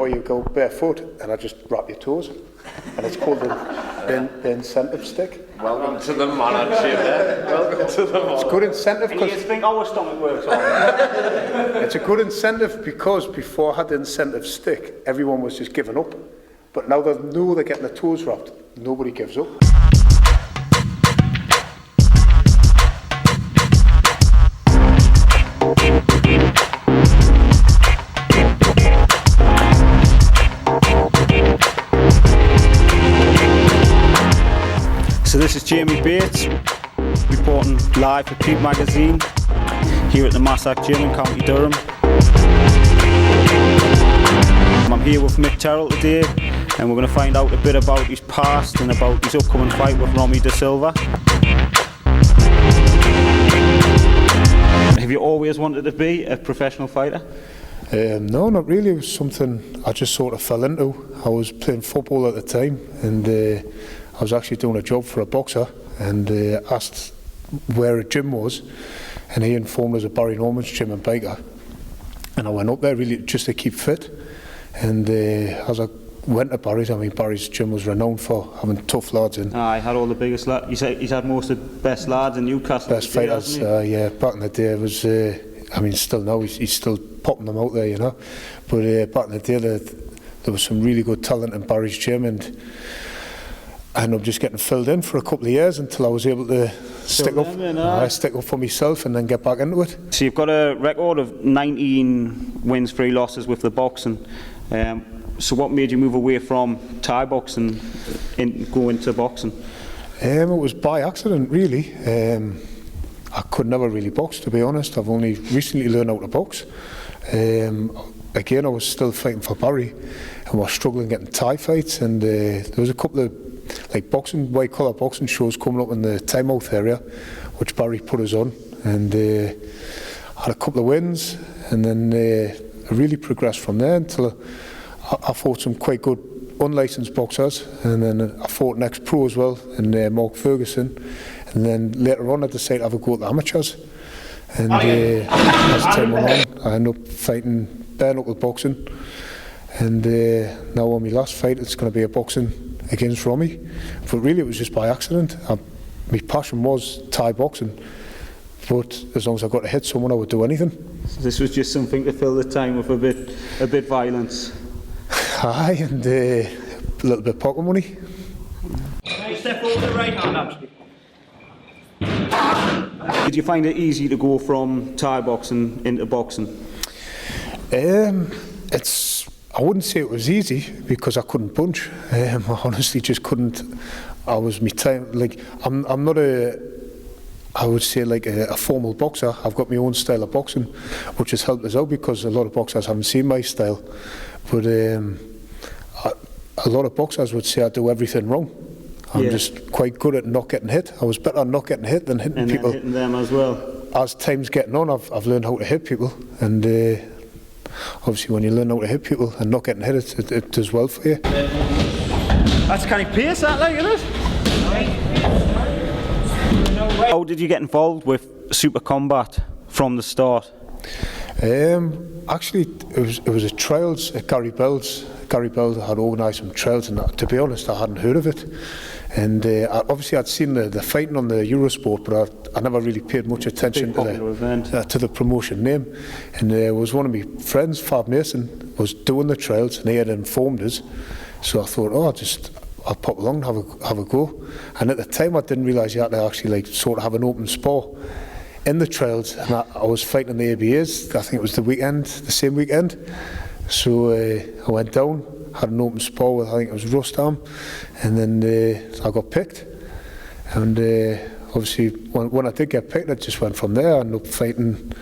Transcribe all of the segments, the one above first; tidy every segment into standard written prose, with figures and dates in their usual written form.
or you go barefoot and I just wrap your toes, and it's called the incentive stick. Welcome to the manager there. Welcome to the manager. It's good incentive because you think our stomach works on it. it's a good incentive because before I had the incentive stick, everyone was just giving up. But now they know they're getting their toes wrapped, nobody gives up. So this is Jamie Bates, reporting live for Peep magazine, here at the MASAC gym in County Durham. I'm here with Mick Terrill today, and we're going to find out a bit about his past and about his upcoming fight with ROMELLEO de Silva. Have you always wanted to be a professional fighter? No, not really. It was something I just sort of fell into. I was playing football at the time, and I was actually doing a job for a boxer, and asked where a gym was, and he informed us of Barry Norman's gym in Baker, and I went up there really just to keep fit. And as I went to Barry's, I mean, Barry's gym was renowned for having tough lads in. He had all the biggest lads. He's had most of the best lads in Newcastle. Best fighters, yeah. Back in the day, it was. I mean, still now he's still popping them out there, you know. But back in the day, there was some really good talent in Barry's gym, and I ended up just getting filled in for a couple of years until I was able to stick up for myself and then get back into it. So you've got a record of 19 wins, 3 losses with the boxing. So what made you move away from Thai boxing and go into boxing? It was by accident, really. I could never really box, to be honest. I've only recently learned how to box. Again, I was still fighting for Barry and was struggling getting Thai fights, and there was a couple of boxing, white collar boxing shows coming up in the Tymouth area, which Barry put us on, and had a couple of wins, and then I really progressed from there until I fought some quite good unlicensed boxers, and then I fought an ex-pro as well, and Mark Ferguson, and then later on I decided to have a go at the amateurs, and as time went on, I ended up fighting bare knuckle boxing, and now on my last fight it's going to be a boxing against Romy, but really it was just by accident. My passion was Thai boxing, but as long as I got to hit someone, I would do anything. So this was just something to fill the time with a bit violence. Aye, and a little bit of pocket money. Step over the right hand, actually. Did you find it easy to go from Thai boxing into boxing? I wouldn't say it was easy because I couldn't punch. I honestly just couldn't. I was my time. I'm not I would say a formal boxer. I've got my own style of boxing, which has helped us out because a lot of boxers haven't seen my style. But a lot of boxers would say I do everything wrong. I'm just quite good at not getting hit. I was better at not getting hit than hitting people. And hitting them as well. As time's getting on, I've learned how to hit people, and obviously when you learn how to hit people and not getting hit, it does well for you. That's kind of pace, that, isn't it? How did you get involved with Super Combat from the start? Actually, it was a trials at Gary Bell's. Gary Bell had organised some trials, and to be honest, I hadn't heard of it. And obviously, I'd seen the fighting on the Eurosport, but I never really paid much attention to the promotion name. And it was one of my friends, Fab Mason, was doing the trials, and he had informed us. So I thought, I'll pop along and have a go. And at the time, I didn't realise you had to actually sort of have an open spar in the trials. And I was fighting in the ABAs. I think it was the same weekend. So I went down, had an open spar with, I think it was Rustam, and then I got picked. And obviously, when I did get picked, I just went from there. I ended up fighting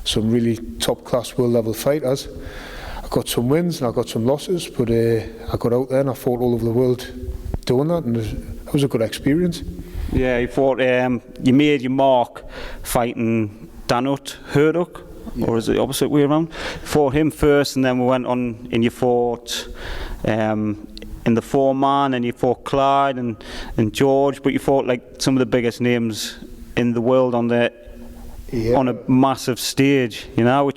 some really top-class world-level fighters. I got some wins and I got some losses, but I got out there and I fought all over the world doing that, and it was a good experience. Yeah, you fought. You made your mark fighting Danut Herduk. Or is it the opposite way around? Fought him first, and then we went on, and you fought in the 4-man, and you fought Clyde and George, but you fought some of the biggest names in the world on a massive stage, you know.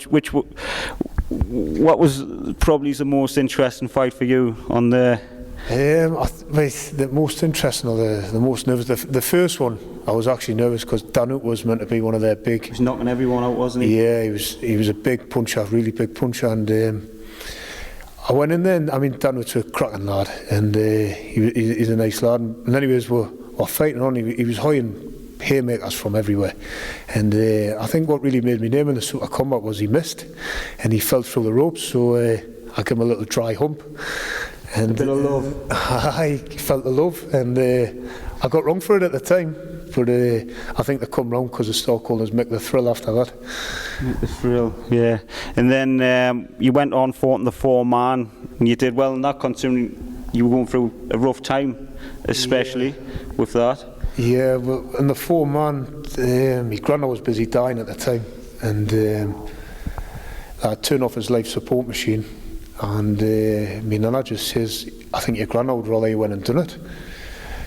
What was probably the most interesting fight for you on the? The most interesting or the most nervous. The first one, I was actually nervous because Danut was meant to be one of their big. He was knocking everyone out, wasn't he? Yeah, he was a big puncher, really big puncher, and I went in there. And, I mean, Danut's a cracking lad, and he's a nice lad. And anyways, we're fighting on. He was hiring haymakers from everywhere, and I think what really made me name in the sort of combat was he missed, and he fell through the ropes. So I gave him a little dry hump. And a bit of love. I felt the love, and I got wrong for it at the time, but I think they come round because they start calling us MICK TERRILL after that. MICK TERRILL, yeah. And then you went on fought in the 4-man, and you did well in that, considering you were going through a rough time, especially with that. Yeah, well, in the 4-man, my granddad was busy dying at the time, and I turned off his life support machine. And my nana just says, I think your granddad would rather you went and done it.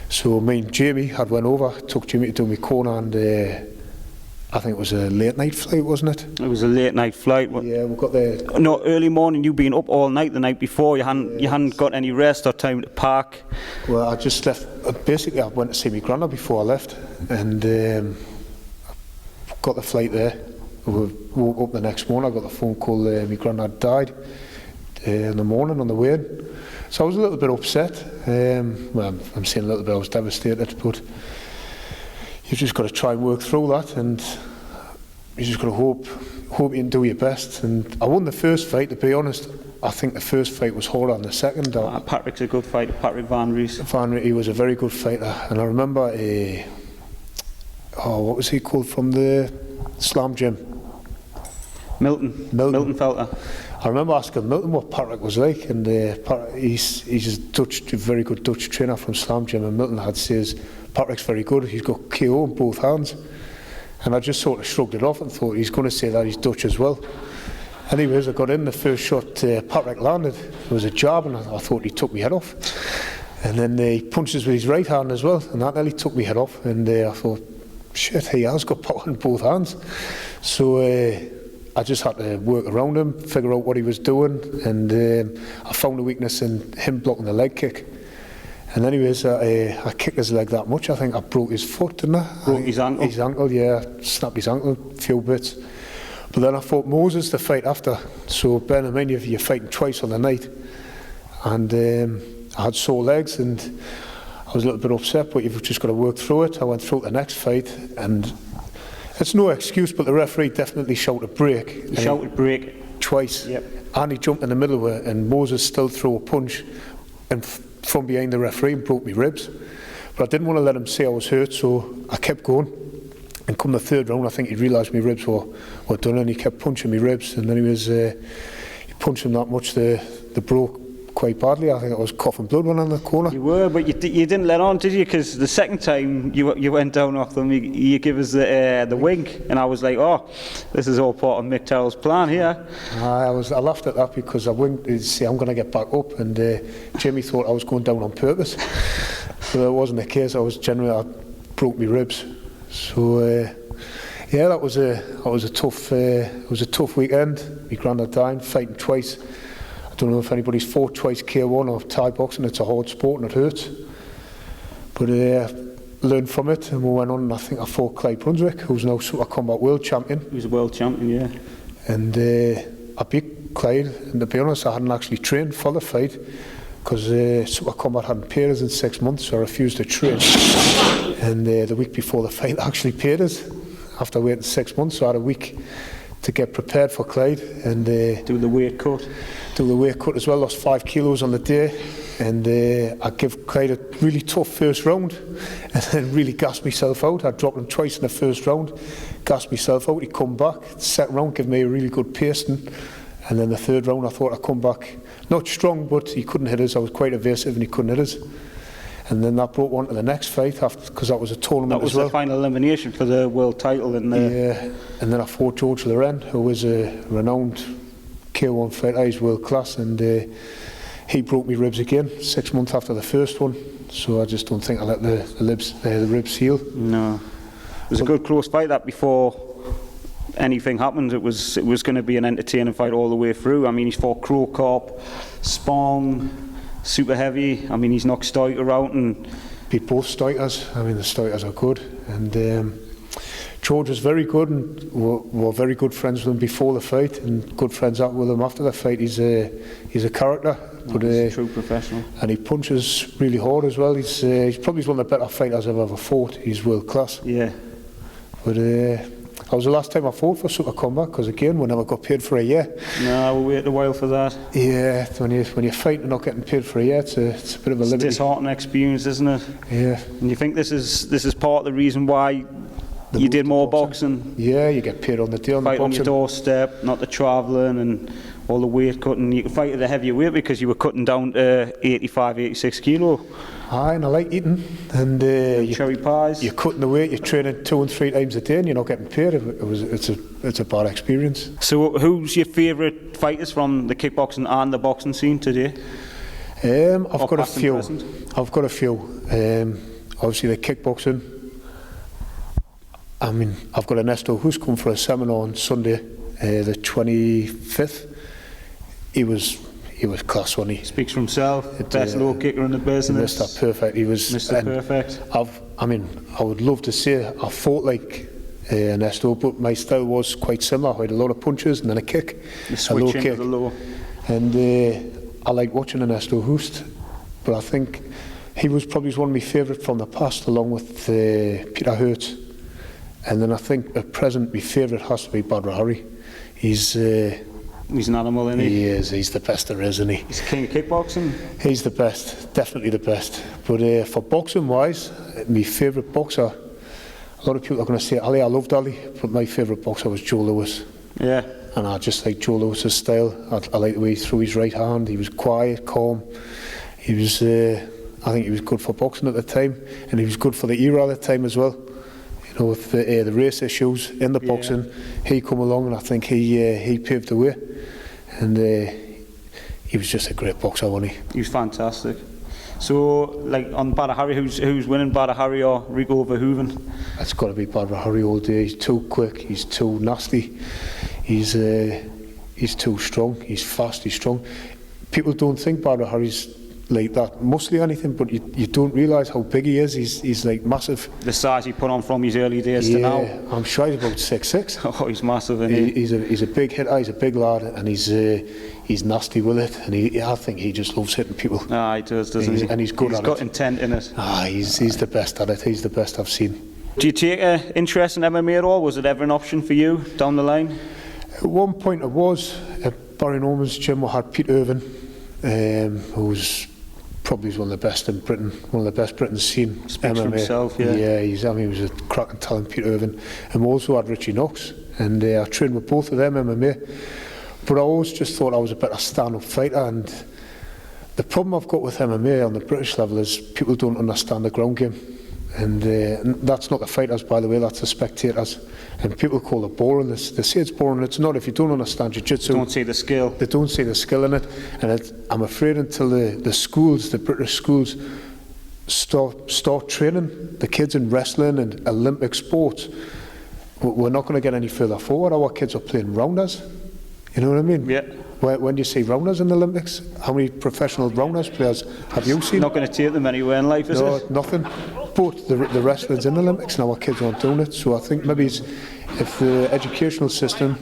So me and Jamie had went over, took Jamie to do my corner, and I think it was a late night flight, wasn't it? It was a late night flight. Yeah, we got there. No, early morning. You'd been up all night the night before. You hadn't got any rest or time to park. Well, I just left. Basically, I went to see my granddad before I left, and got the flight there. We woke up the next morning. I got the phone call. My granddad died. In the morning on the way in. So I was a little bit upset. Well, I'm saying a little bit, I was devastated, but you've just got to try and work through that, and you just got to hope you can do your best. And I won the first fight, to be honest. I think the first fight was harder than the second. Patrick's a good fighter, Patrick Van Ries. He was a very good fighter, and I remember what was he called from the slam gym? Milton Felter. I remember asking Milton what Patrick was like, and he's a very good Dutch trainer from Slam Gym, and Milton had says Patrick's very good, he's got KO in both hands, and I just sort of shrugged it off and thought he's going to say that he's Dutch as well. Anyways, I got in the first shot, Patrick landed, it was a jab, and I thought he took my head off, and then he punches with his right hand as well, and that nearly took my head off, and I thought, shit, he has got power in both hands. So I just had to work around him, figure out what he was doing, and I found a weakness in him blocking the leg kick. And anyways, I kicked his leg that much, I think I broke his foot, didn't I? Broke his ankle? His ankle, yeah, snapped his ankle, a few bits. But then I fought Moses the fight after, so bear in mind you're fighting twice on the night. And I had sore legs, and I was a little bit upset, but you've just got to work through it. I went through the next fight, and it's no excuse, but the referee definitely shouted break. He shouted break twice. Yep. And he jumped in the middle of it, and Moses still threw a punch and from behind the referee and broke my ribs. But I didn't want to let him say I was hurt, so I kept going. And come the third round, I think he realised my ribs were done, and he kept punching my ribs. And then he punched him that much, they broke quite badly. I think I was coughing blood when on the corner. You were, but you didn't let on, did you? Because the second time you went down off them, you give us the wink, and I was like, oh, this is all part of MICK TERRILL's plan here. I laughed at that because I winked to say I'm going to get back up, and Jimmy thought I was going down on purpose. But that wasn't the case. I broke my ribs. So yeah, that was a tough weekend. My granddad died, fighting twice. I don't know if anybody's fought twice K1 or Thai boxing. It's a hard sport and it hurts. But learned from it, and we went on, and I think I fought Clyde Brunswick, who's now Super Combat World Champion. He was a world champion, yeah. And I beat Clyde, and to be honest, I hadn't actually trained for the fight because Super Combat hadn't paid us in 6 months, so I refused to train. And the week before the fight, they actually paid us after waiting 6 months, so I had a week to get prepared for Clyde and do the weight cut. Do the weight cut as well. Lost 5 kilos on the day, and I give Clyde a really tough first round, and then really gassed myself out. I dropped him twice in the first round, gassed myself out. He come back. The second round gave me a really good pasting, and then the third round I thought I'd come back not strong, but he couldn't hit us. I was quite evasive, and he couldn't hit us. And then that brought on to the next fight because that was a tournament as well. That was the final elimination for the world title. Yeah, and then I fought George Loren, who was a renowned K1 fighter. He's world class, and he broke me ribs again 6 months after the first one. So I just don't think I let the ribs heal. No, it was a good close fight that before anything happened, it was going to be an entertaining fight all the way through. I mean, he's fought Crow Cop, Spong, super heavy. I mean, he's knocked Stoiker out and beat both Stoikers. I mean, the Stoikers are good, and George was very good, and we're very good friends with him before the fight, and good friends out with him after the fight. He's a character, but he's a true professional, and he punches really hard as well. He's probably one of the better fighters I've ever fought. He's world class. Yeah. But that was the last time I fought for Super Combat, because again, we never got paid for a year. No, we waited a while for that. Yeah, when you're fighting and not getting paid for a year, it's a bit of a liberty. It's a disheartening experience, isn't it? Yeah. And you think this is part of the reason why you did more boxing? Yeah, you get paid on the day on the boxing. Fight on your doorstep, not the travelling and all the weight cutting. You could fight at a heavier weight because you were cutting down to 85, 86 kilo. Aye, and I like eating. And cherry pies. You're cutting the weight, you're training 2 and 3 times a day, and you're not getting paid. It's a bad experience. So, who's your favourite fighters from the kickboxing and the boxing scene today? I've got a few. Obviously, the kickboxing. I mean, I've got Ernesto who's come for a seminar on Sunday, the 25th. He was class, wasn't he? Speaks for himself. Best low kicker in the business. Mr. Perfect. He was Mr. Perfect. I would love to say I fought like Ernesto, but my style was quite similar. I had a lot of punches and then a kick, a low kick. The low. And I like watching Ernesto Hoost, but I think he was probably one of my favourite from the past, along with Peter Hertz. And then I think at present my favourite has to be Badr Hari. He's an animal, isn't he? He is. He's the best there is, isn't he? He's king of kickboxing. He's the best, definitely the best. But for boxing wise, my favourite boxer, a lot of people are going to say Ali. I loved Ali, but my favourite boxer was Joe Louis. Yeah. And I just like Joe Lewis's style. I like the way he threw his right hand. He was quiet, calm. He was, I think he was good for boxing at the time, and he was good for the era at the time as well. You know, with the race issues in the boxing, he come along, and I think he paved the way. And he was just a great boxer, wasn't he? He was fantastic. So, like on Badr Hari, who's winning, Badr Hari or Rico Verhoeven? It's got to be Badr Hari all day. He's too quick. He's too nasty. He's too strong. He's fast. He's strong. People don't think Badr Hari's like that muscly or anything, but you don't realise how big he is. He's like massive. The size he put on from his early days to now. I'm sure he's about 6'6". Oh, he's massive, isn't he? He's a big hitter. He's a big lad, and he's nasty with it. And I think he just loves hitting people. Ah, he does, doesn't he? And he's good at it. He's got intent in it. He's the best at it. He's the best I've seen. Do you take an interest in MMA at all? Was it ever an option for you down the line? At one point it was. At Barry Norman's gym we had Pete Irvin, who was probably one of the best in Britain, one of the best Britain's seen. Speaks MMA. for himself, yeah. Yeah, he was a cracking talent, Pete Irvin. And we also had Richie Knox, and I trained with both of them MMA. But I always just thought I was a better stand-up fighter, and the problem I've got with MMA on the British level is people don't understand the ground game. And that's not the fighters, by the way, that's the spectators. And people call it boring. They say it's boring. It's not if you don't understand jiu-jitsu. Don't see the skill. They don't see the skill in it. And I'm afraid until the schools, the British schools, start training the kids in wrestling and Olympic sports, we're not going to get any further forward. Our kids are playing rounders. You know what I mean? Yeah. When do you see rounders in the Olympics? How many professional rounders players have you seen? Not going to take them anywhere in life, is it? No, nothing. But the wrestling's in the Olympics and our kids aren't doing it. So I think maybe if the educational system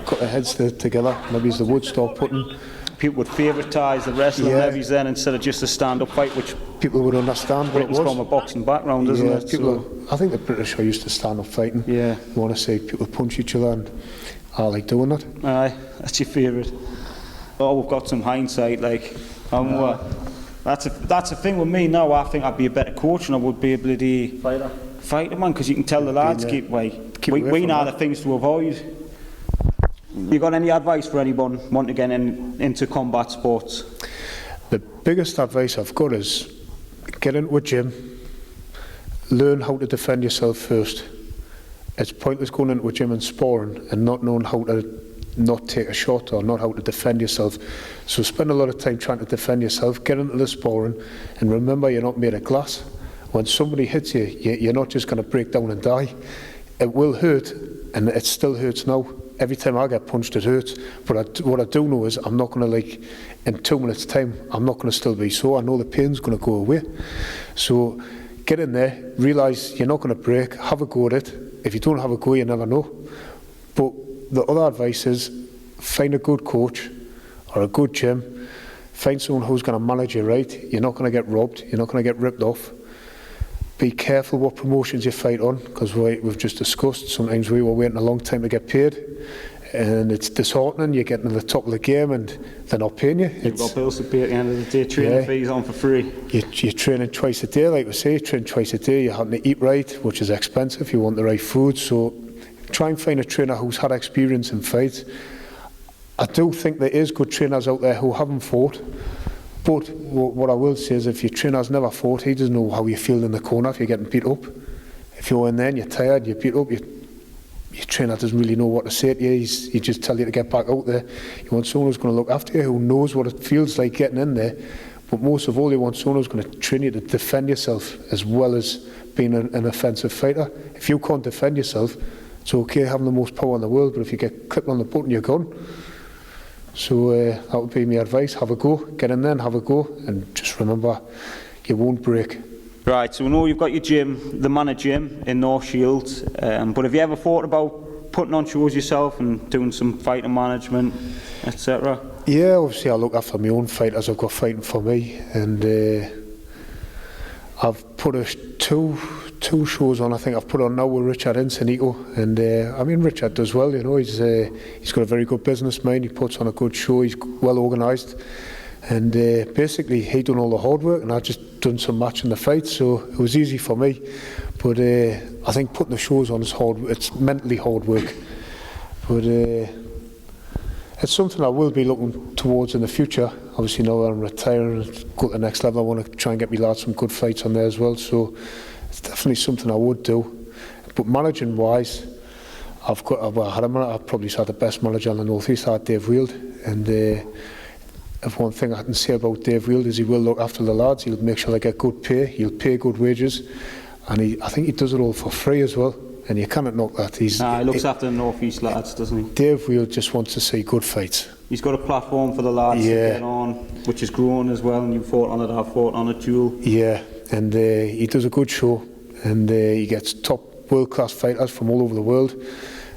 got their heads together, maybe they would start putting... People would favoritise the wrestling levies then instead of just a stand-up fight, which people would understand what Britain's it was. from a boxing background, isn't it? I think the British are used to stand-up fighting. Yeah. You want to see people punch each other, and I like doing that. Aye, that's your favourite. Oh, we've got some hindsight, like, that's a thing with me now. I think I'd be a better coach and I would be a bloody fighter, man, because you can tell the lads we know the things to avoid. You got any advice for anyone wanting to get into combat sports? The biggest advice I've got is get into a gym, learn how to defend yourself first. It's pointless going into a gym and sparring and not knowing how to not take a shot or not how to defend yourself. So spend a lot of time trying to defend yourself, get into the sparring, and remember you're not made of glass. When somebody hits you, you're not just going to break down and die. It will hurt, and it still hurts now. Every time I get punched, it hurts. But what I do know is I'm not going to, like, in 2 minutes' time, I'm not going to still be sore. I know the pain's going to go away. So get in there, realise you're not going to break, have a go at it. If you don't have a go, you never know. But the other advice is find a good coach or a good gym. Find someone who's going to manage you right. You're not going to get robbed. You're not going to get ripped off. Be careful what promotions you fight on, because we've just discussed, sometimes we were waiting a long time to get paid, and it's disheartening. You're getting to the top of the game and they're not paying you. You've got bills to pay at the end of the day, training fees on for free. You're training twice a day, like we say, train twice a day. You're having to eat right, which is expensive. You want the right food, so try and find a trainer who's had experience in fights. I do think there is good trainers out there who haven't fought. But what I will say is, if your trainer's never fought, he doesn't know how you feel in the corner if you're getting beat up. If you're in there and you're tired, you're beat up, your trainer doesn't really know what to say to you. He just tell you to get back out there. You want someone who's going to look after you, who knows what it feels like getting in there. But most of all, you want someone who's going to train you to defend yourself as well as being an offensive fighter. If you can't defend yourself, it's okay having the most power in the world, but if you get clipped on the button, you're gone. So that would be my advice. Have a go, get in there and have a go, and just remember, you won't break. Right, so we know you've got your gym, the Manor Gym in North Shields, but have you ever thought about putting on shows yourself and doing some fighting management, etc.? Yeah, obviously I look after my own fighters. I've got fighting for me, and I've put two shows on. I think I've put on now with Richard Encinico, and I mean, Richard does well, you know. He's got a very good business mind. He puts on a good show. He's well organised, and basically he done all the hard work, and I just done some matching the fights, so it was easy for me. But I think putting the shows on is hard. It's mentally hard work, but it's something I will be looking towards in the future. Obviously now that I'm retiring, go to the next level, I want to try and get me lads some good fights on there as well. So it's definitely something I would do. But managing wise, I've probably had the best manager in the North East, Dave Wield. And if one thing I can say about Dave Wield is he will look after the lads. He'll make sure they get good pay. He'll pay good wages, and I think he does it all for free as well. And you cannot knock that. He looks after the North East lads, doesn't he? Dave Wield just wants to see good fights. He's got a platform for the lads to get on, which is growing as well, and you fought on it, I've fought on it, Jewel. Yeah, and he does a good show, and he gets top world-class fighters from all over the world,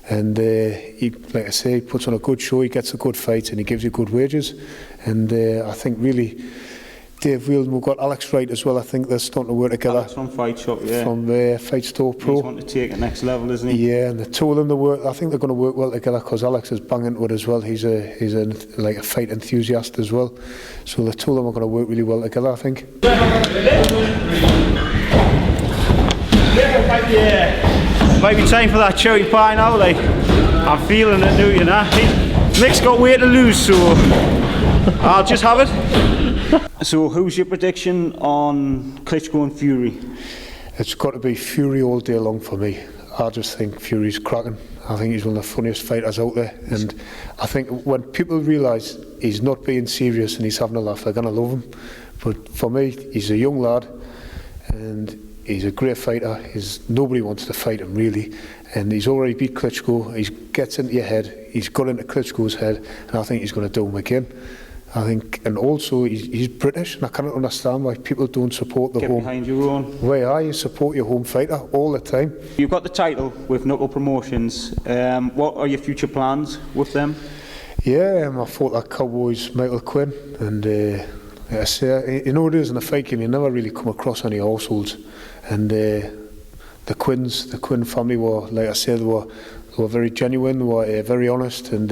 and he, like I say, he puts on a good show, he gets a good fight, and he gives you good wages, and I think really Dave Wield, we've got Alex Wright as well. I think they're starting to work together. Alex from Fight Shop, yeah. From Fight Store Pro. He's wanting to take it next level, isn't he? Yeah, and they told him to work. I think they're going to work well together because Alex is banging into it as well. He's like a fight enthusiast as well. So they told them we're going to work really well together, I think. Yeah, might be time for that cherry pie now. Like, I'm feeling it now, you know. Mick's got weight to lose, so I'll just have it. So who's your prediction on Klitschko and Fury? It's got to be Fury all day long for me. I just think Fury's cracking. I think he's one of the funniest fighters out there, and I think when people realise he's not being serious and he's having a laugh, they're going to love him. But for me, he's a young lad and he's a great fighter. Nobody wants to fight him really, and he's already beat Klitschko. He gets into your head, he's got into Klitschko's head, and I think he's going to do him again. I think, and also he's British, and I cannot understand why people don't support the home. Get behind your own. Why are you support your home fighter all the time? You've got the title with Knuckle Promotions. What are your future plans with them? Yeah, I fought that Cowboys Michael Quinn, and like I say, you know what it is in a fight game, you never really come across any households, and the Quinn family were, like I said, they were very genuine, they were very honest, and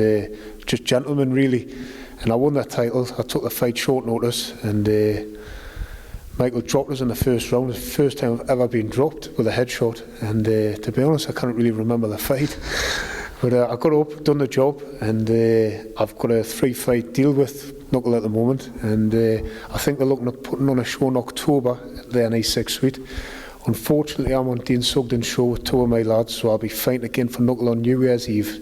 just gentlemen really. And I won that title. I took the fight short notice, and Michael dropped us in the first round. It's the first time I've ever been dropped with a headshot, and to be honest, I can't really remember the fight. But I got up, done the job, and I've got a 3-fight deal with Knuckle at the moment, and I think they're looking at putting on a show in October at the NE6 Suite. Unfortunately, I'm on Dean Sugden's show with 2 of my lads, so I'll be fighting again for Knuckle on New Year's Eve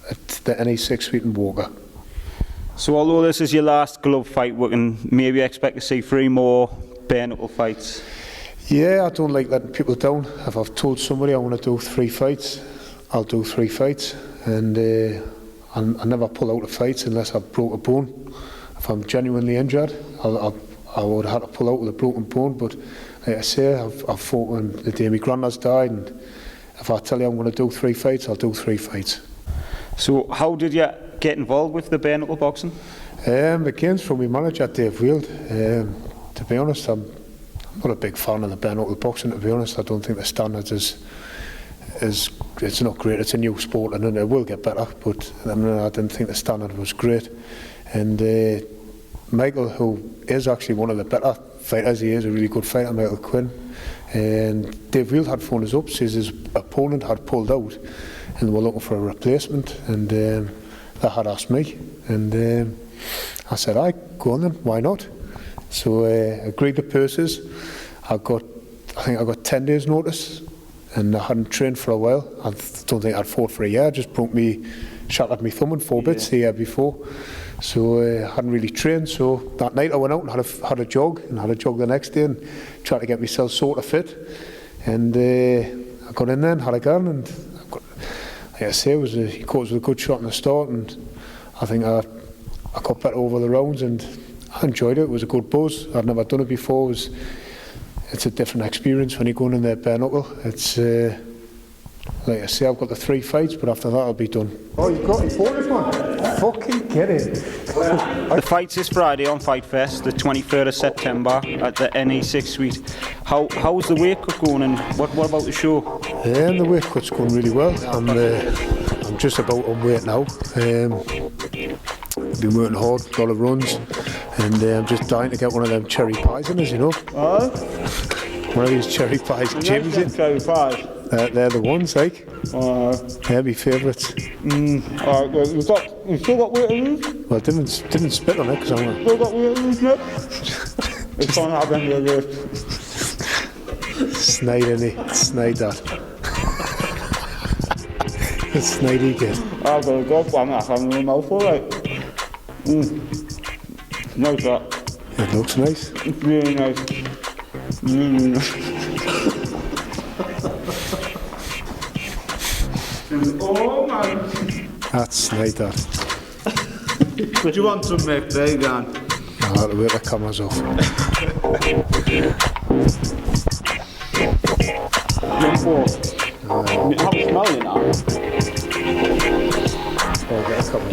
at the NE6 Suite in Walker. So although this is your last glove fight, we can maybe expect to see 3 more bare knuckle fights? Yeah, I don't like letting people down. If I've told somebody I want to do 3 fights, I'll do 3 fights, and I never pull out of fights unless I've broke a bone. If I'm genuinely injured, I would have to pull out with a broken bone. But like I say, I've fought when the day my granddad's died, and if I tell you I'm going to do 3 fights, I'll do 3 fights. So how did you get involved with the bare knuckle boxing? Again, from my manager, Dave Wield. To be honest, I'm not a big fan of the bare knuckle boxing, to be honest. I don't think the standards it's not great. It's a new sport and it will get better, but I didn't think the standard was great. And Michael, who is actually one of the better fighters, he is a really good fighter, Michael Quinn, and Dave Wield had phoned us up, says his opponent had pulled out and they were looking for a replacement, and they had asked me, and I said, aye, go on then, why not? So agreed the purses. I think I got 10 days notice, and I hadn't trained for a while. I don't think I'd fought for a year. I just shattered my thumb in 4 bits the year before. So I hadn't really trained. So that night I went out and had a jog, and had a jog the next day and tried to get myself sort of fit. And I got in there and had a gun, and like I say, he caught us with a good shot in the start, and I think I got better over the rounds, and I enjoyed it. It was a good buzz. I'd never done it before. It's a different experience when you're going in there bare knuckle. It's like I say, I've got the 3 fights, but after that I'll be done. Oh, you've got your bonus, man. Fucking get it. The fight's this Friday on Fight Fest, the 23rd of September at the NE6 Suite. How's the weight cut going, and what about the show? The weight cut's going really well. I'm just about on weight now. I've been working hard, a lot of runs, and I'm just dying to get one of them cherry pies in us, you know. One of these cherry pies. Jimmy's in. Cherry pies. They're the ones, like. They're my favourites. Alright, well, you still got weight to lose? Well, didn't spit on it because I'm Still got weight to lose, mate? It's not have any of this. snide, innit? Snide that. Snidey kid. I've got a good one, that's having a mouthful, right? Nice that. It looks nice. It's really nice. Really nice. Oh man! That's snide that. Do you want some, Mick? There you go. I'll have to work the cameras off. Have a smell in that. I'll get a couple.